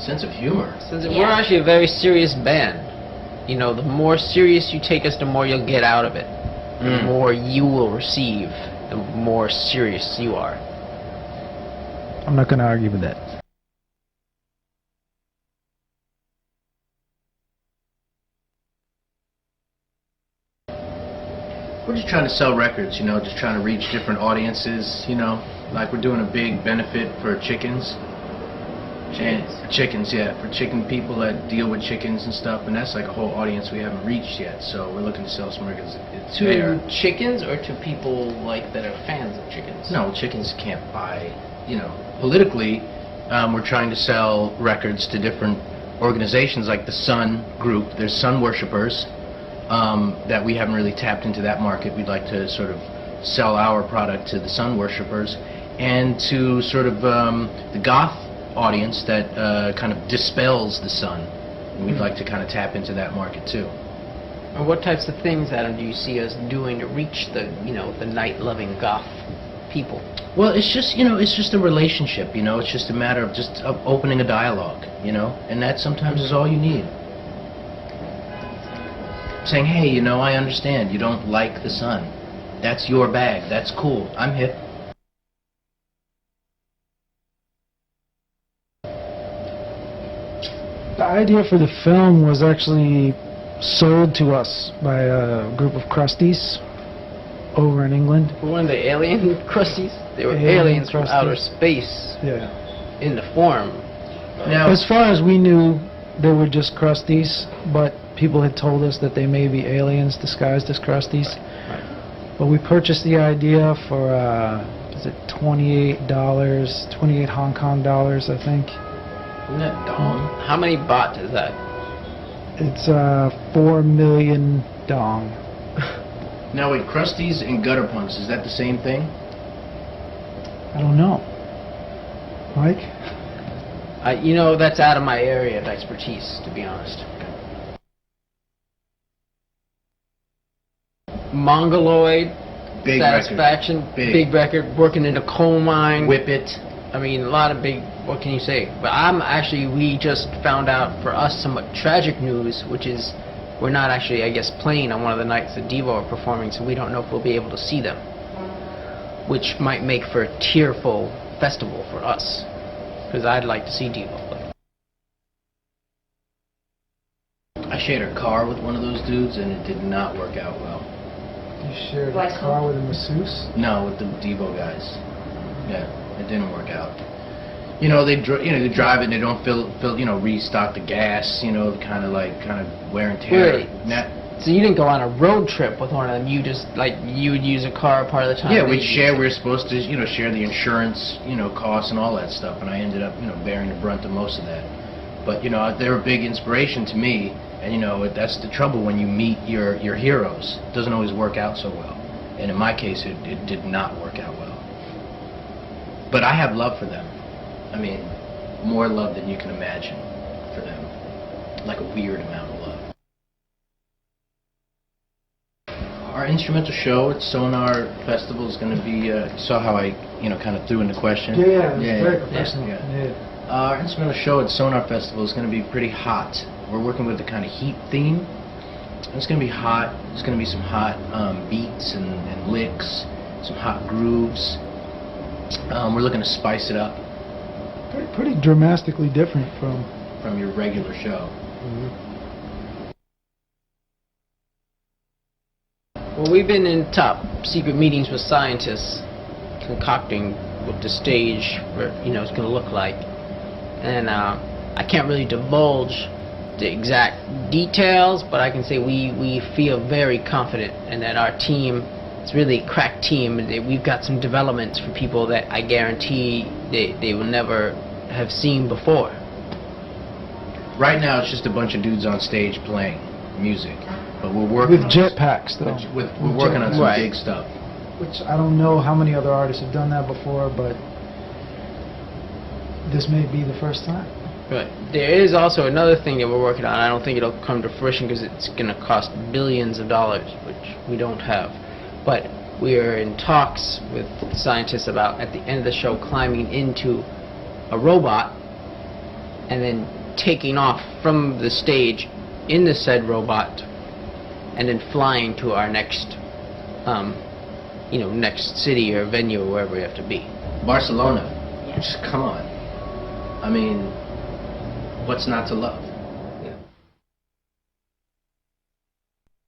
Sense of humor. We're actually a very serious band. You know, the more serious you take us, the more you'll get out of it. The more you will receive, the more serious you are. I'm not going to argue with that. We're just trying to sell records, you know, just trying to reach different audiences, you know. Like we're doing a big benefit for chickens. Chickens, yeah, for chicken people that deal with chickens and stuff, and that's like a whole audience we haven't reached yet. So we're looking to sell some records. To chickens or to people like that are fans of chickens? No, chickens can't buy. You know, politically, we're trying to sell records to different organizations like the Sun Group. There's Sun worshippers that we haven't really tapped into that market. We'd like to sort of sell our product to the Sun worshippers and to sort of the goth audience that kind of dispels the sun. And we'd like to kind of tap into that market too. And what types of things, Adam, do you see us doing to reach the, you know, the night-loving goth people? Well, it's just, you know, it's just a relationship, you know. It's just a matter of just opening a dialogue, you know, and that sometimes is all you need. Saying, hey, you know, I understand you don't like the sun. That's your bag. That's cool. I'm hip. The idea for the film was actually sold to us by a group of crusties over in England. One of the alien crusties? They were aliens from outer space. Yeah. In the form. Now, as far as we knew, they were just crusties, but people had told us that they may be aliens disguised as crusties. Right. But we purchased the idea for, is it $28, 28 Hong Kong dollars, I think. Isn't that dong? How many baht is that? It's 4 million dong. Now wait, crusties and gutter punks, is that the same thing? I don't know. Mike? You know, that's out of my area of expertise, to be honest. Mongoloid, big Satisfaction, record. big record, working in a coal mine. Whip It. I mean, a lot of big, what can you say? But we just found out for us somewhat tragic news, which is we're not actually, I guess, playing on one of the nights that Devo are performing, so we don't know if we'll be able to see them. Which might make for a tearful festival for us, because I'd like to see Devo play. I shared a car with one of those dudes, and it did not work out well. You shared a car with a masseuse? No, with the Devo guys. Yeah. It didn't work out. You know, they drive it and they don't fill you know, restock the gas, you know, kind of wear and tear. Wait, so you didn't go on a road trip with one of them, you just, like, you would use a car part of the time? Yeah, we were supposed to, you know, share the insurance, you know, costs and all that stuff, and I ended up, you know, bearing the brunt of most of that. But, you know, they were a big inspiration to me, and, you know, that's the trouble when you meet your heroes. It doesn't always work out so well. And in my case, it did not work out well. But I have love for them. I mean, more love than you can imagine for them. Like a weird amount of love. Our instrumental show at Sonar Festival is going to be, saw how I, you know, kind of threw in the question? Yeah, very professional. Yeah. Our instrumental show at Sonar Festival is going to be pretty hot. We're working with the kind of heat theme. It's going to be hot. There's going to be some hot beats and licks, some hot grooves. We're looking to spice it up. Pretty dramatically different from your regular show. Well, we've been in top secret meetings with scientists, concocting what the stage, you know, is going to look like, and I can't really divulge the exact details, but I can say we feel very confident, and that our team. It's really a crack team. We've got some developments for people that I guarantee they will never have seen before. Right now, it's just a bunch of dudes on stage playing music, but we're working with jetpacks, though. We're working on some big stuff. Which I don't know how many other artists have done that before, but this may be the first time. Right. There is also another thing that we're working on. I don't think it'll come to fruition because it's going to cost billions of dollars, which we don't have. But we are in talks with scientists about, at the end of the show, climbing into a robot and then taking off from the stage in the said robot, and then flying to our next, next city or venue or wherever we have to be. Barcelona. Yeah. Just come on. I mean, what's not to love?